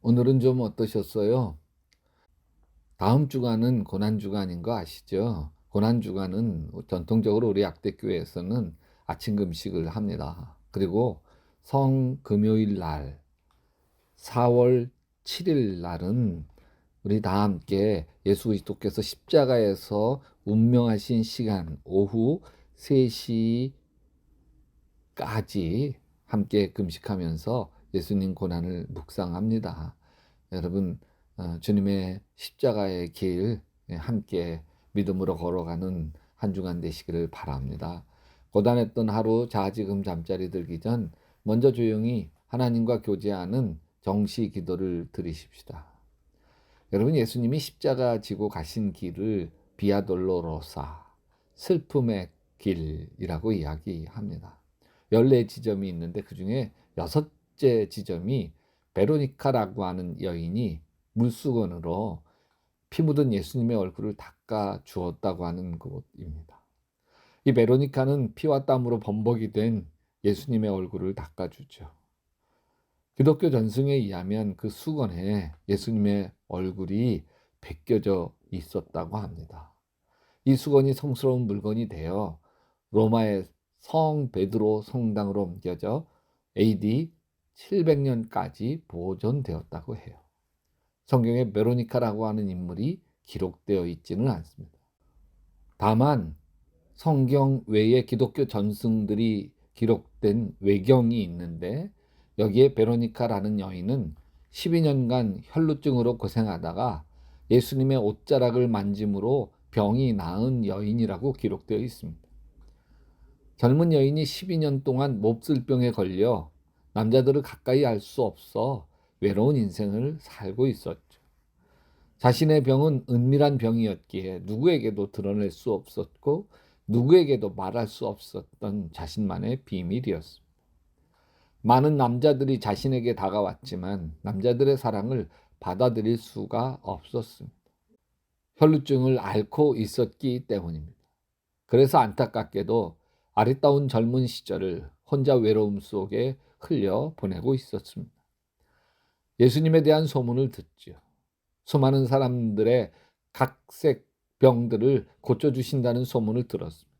오늘은 좀 어떠셨어요? 다음 주간은 고난주간인 거 아시죠? 고난주간은 전통적으로 우리 약대교회에서는 아침 금식을 합니다. 그리고 성금요일 날, 4월 7일 날은 우리 다 함께 예수 그리스도께서 십자가에서 운명하신 시간 오후 3시까지 함께 금식하면서 예수님 고난을 묵상합니다. 여러분, 주님의 십자가의 길 함께 믿음으로 걸어가는 한 주간 되시기를 바랍니다. 고단했던 하루 자지금 잠자리 들기 전 먼저 조용히 하나님과 교제하는 정시 기도를 드리십시다. 여러분, 예수님이 십자가 지고 가신 길을 비아 돌로로사, 슬픔의 길이라고 이야기합니다. 14지점이 있는데 그중에 여섯째 지점이 베로니카라고 하는 여인이 물수건으로 피 묻은 예수님의 얼굴을 닦아 주었다고 하는 곳입니다. 이 베로니카는 피와 땀으로 범벅이 된 예수님의 얼굴을 닦아주죠. 기독교 전승에 의하면 그 수건에 예수님의 얼굴이 벗겨져 있었다고 합니다. 이 수건이 성스러운 물건이 되어 로마의 성 베드로 성당으로 옮겨져 AD 700년까지 보존되었다고 해요. 성경에 베로니카라고 하는 인물이 기록되어 있지는 않습니다. 다만 성경 외에 기독교 전승들이 기록된 외경이 있는데 여기에 베로니카라는 여인은 12년간 혈루증으로 고생하다가 예수님의 옷자락을 만짐으로 병이 나은 여인이라고 기록되어 있습니다. 젊은 여인이 12년 동안 몹쓸병에 걸려 남자들을 가까이 할 수 없어 외로운 인생을 살고 있었죠. 자신의 병은 은밀한 병이었기에 누구에게도 드러낼 수 없었고 누구에게도 말할 수 없었던 자신만의 비밀이었습니다. 많은 남자들이 자신에게 다가왔지만 남자들의 사랑을 받아들일 수가 없었습니다. 혈루증을 앓고 있었기 때문입니다. 그래서 안타깝게도 아리따운 젊은 시절을 혼자 외로움 속에 흘려 보내고 있었습니다. 예수님에 대한 소문을 듣죠. 수많은 사람들의 각색 병들을 고쳐주신다는 소문을 들었습니다.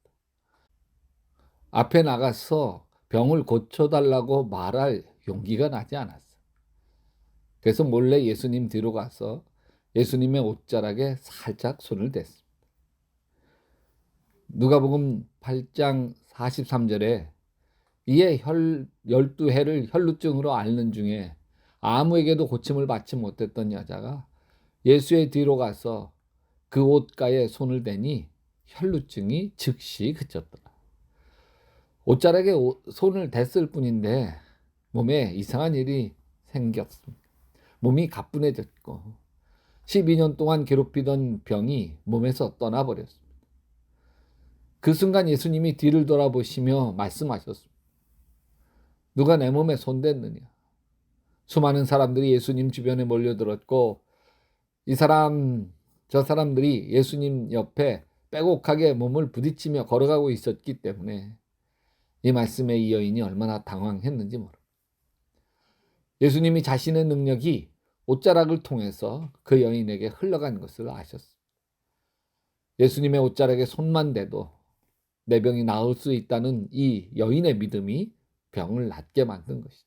앞에 나가서 병을 고쳐달라고 말할 용기가 나지 않았어요. 그래서 몰래 예수님 뒤로 가서 예수님의 옷자락에 살짝 손을 댔습니다. 누가복음 8장 43절에 이에 12해를 혈루증으로 앓는 중에 아무에게도 고침을 받지 못했던 여자가 예수의 뒤로 가서 그 옷가에 손을 대니 혈루증이 즉시 그쳤더라. 옷자락에 손을 댔을 뿐인데 몸에 이상한 일이 생겼습니다. 몸이 가뿐해졌고 12년 동안 괴롭히던 병이 몸에서 떠나버렸습니다. 그 순간 예수님이 뒤를 돌아보시며 말씀하셨습니다. 누가 내 몸에 손댔느냐? 수많은 사람들이 예수님 주변에 몰려들었고 이 사람 저 사람들이 예수님 옆에 빼곡하게 몸을 부딪히며 걸어가고 있었기 때문에 이 말씀에 이 여인이 얼마나 당황했는지 모릅니다. 예수님이 자신의 능력이 옷자락을 통해서 그 여인에게 흘러간 것을 아셨습니다. 예수님의 옷자락에 손만 대도 내 병이 나을 수 있다는 이 여인의 믿음이 병을 낫게 만든 것이죠.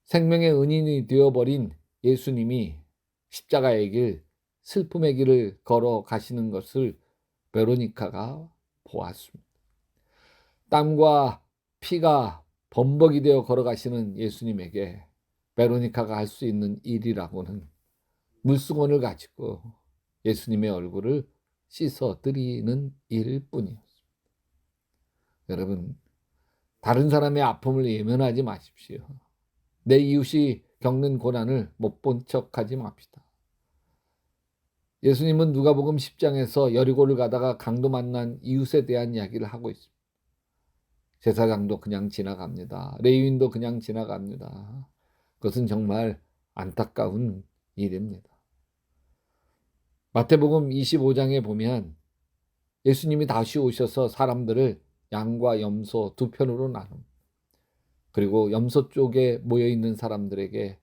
생명의 은인이 되어버린 예수님이 십자가의 길, 슬픔의 길을 걸어가시는 것을 베로니카가 보았습니다. 땀과 피가 범벅이 되어 걸어가시는 예수님에게 베로니카가 할 수 있는 일이라고는 물수건을 가지고 예수님의 얼굴을 씻어드리는 일뿐이었습니다. 여러분, 다른 사람의 아픔을 예면하지 마십시오. 내 이웃이 겪는 고난을 못 본 척하지 맙시다. 예수님은 누가복음 10장에서 여리고를 가다가 강도 만난 이웃에 대한 이야기를 하고 있습니다. 제사장도 그냥 지나갑니다. 레위인도 그냥 지나갑니다. 그것은 정말 안타까운 일입니다. 마태복음 25장에 보면 예수님이 다시 오셔서 사람들을 양과 염소 두 편으로 나눕니다. 그리고 염소 쪽에 모여있는 사람들에게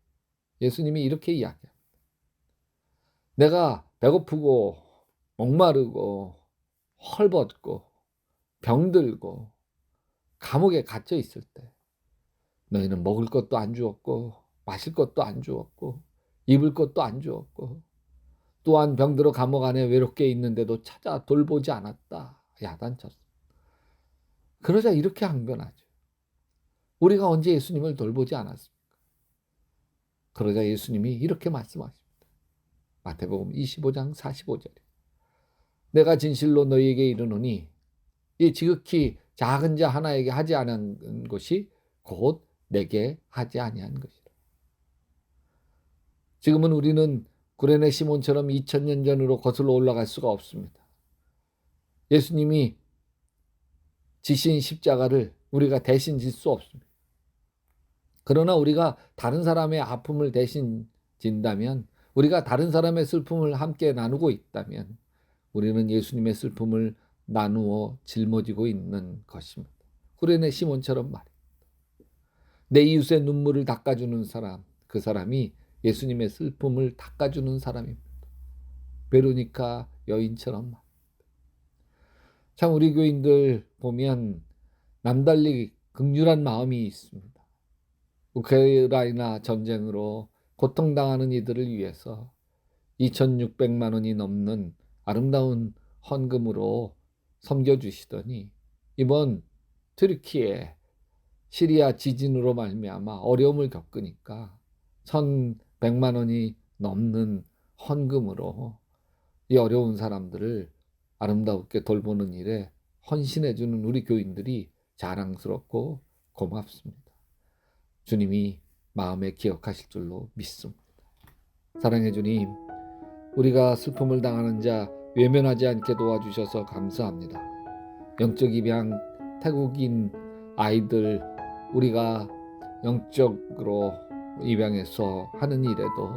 예수님이 이렇게 이야기합니다. 내가 배고프고 목마르고 헐벗고 병들고 감옥에 갇혀 있을 때 너희는 먹을 것도 안 주었고 마실 것도 안 주었고 입을 것도 안 주었고 또한 병들어 감옥 안에 외롭게 있는데도 찾아 돌보지 않았다. 야단쳤어. 그러자 이렇게 항변하죠. 우리가 언제 예수님을 돌보지 않았습니까? 그러자 예수님이 이렇게 말씀하십니다. 마태복음 25장 45절에 내가 진실로 너희에게 이르노니 이 지극히 작은 자 하나에게 하지 않은 것이 곧 내게 하지 아니한 것이라. 지금은 우리는 구레네 시몬처럼 2000년 전으로 거슬러 올라갈 수가 없습니다. 예수님이 지신 십자가를 우리가 대신 질 수 없습니다. 그러나 우리가 다른 사람의 아픔을 대신 진다면, 우리가 다른 사람의 슬픔을 함께 나누고 있다면 우리는 예수님의 슬픔을 나누어 짊어지고 있는 것입니다. 구레네 시몬처럼 말입니다. 내 이웃의 눈물을 닦아주는 사람, 그 사람이 예수님의 슬픔을 닦아주는 사람입니다. 베로니카 여인처럼 말입니다. 참 우리 교인들 보면 남달리 극률한 마음이 있습니다. 우크라이나 전쟁으로 고통당하는 이들을 위해서 2,600만 원이 넘는 아름다운 헌금으로 섬겨주시더니 이번 튀르키예 시리아 지진으로 말미암아 어려움을 겪으니까 1,100만 원이 넘는 헌금으로 이 어려운 사람들을 아름답게 돌보는 일에 헌신해주는 우리 교인들이 자랑스럽고 고맙습니다. 주님이 마음에 기억하실 줄로 믿습니다. 사랑해 주님, 우리가 슬픔을 당하는 자 외면하지 않게 도와주셔서 감사합니다. 영적 입양 태국인 아이들 우리가 영적으로 입양해서 하는 일에도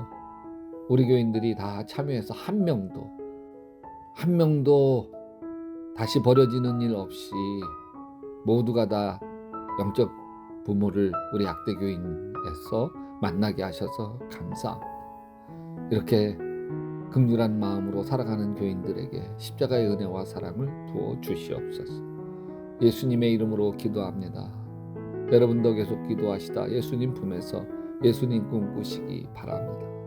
우리 교인들이 다 참여해서 한 명도 다시 버려지는 일 없이 모두가 다 영적 부모를 우리 약대교인에서 만나게 하셔서 감사합니다. 이렇게 긍휼한 마음으로 살아가는 교인들에게 십자가의 은혜와 사랑을 부어 주시옵소서. 예수님의 이름으로 기도합니다. 여러분도 계속 기도하시다 예수님 품에서 예수님 꿈꾸시기 바랍니다.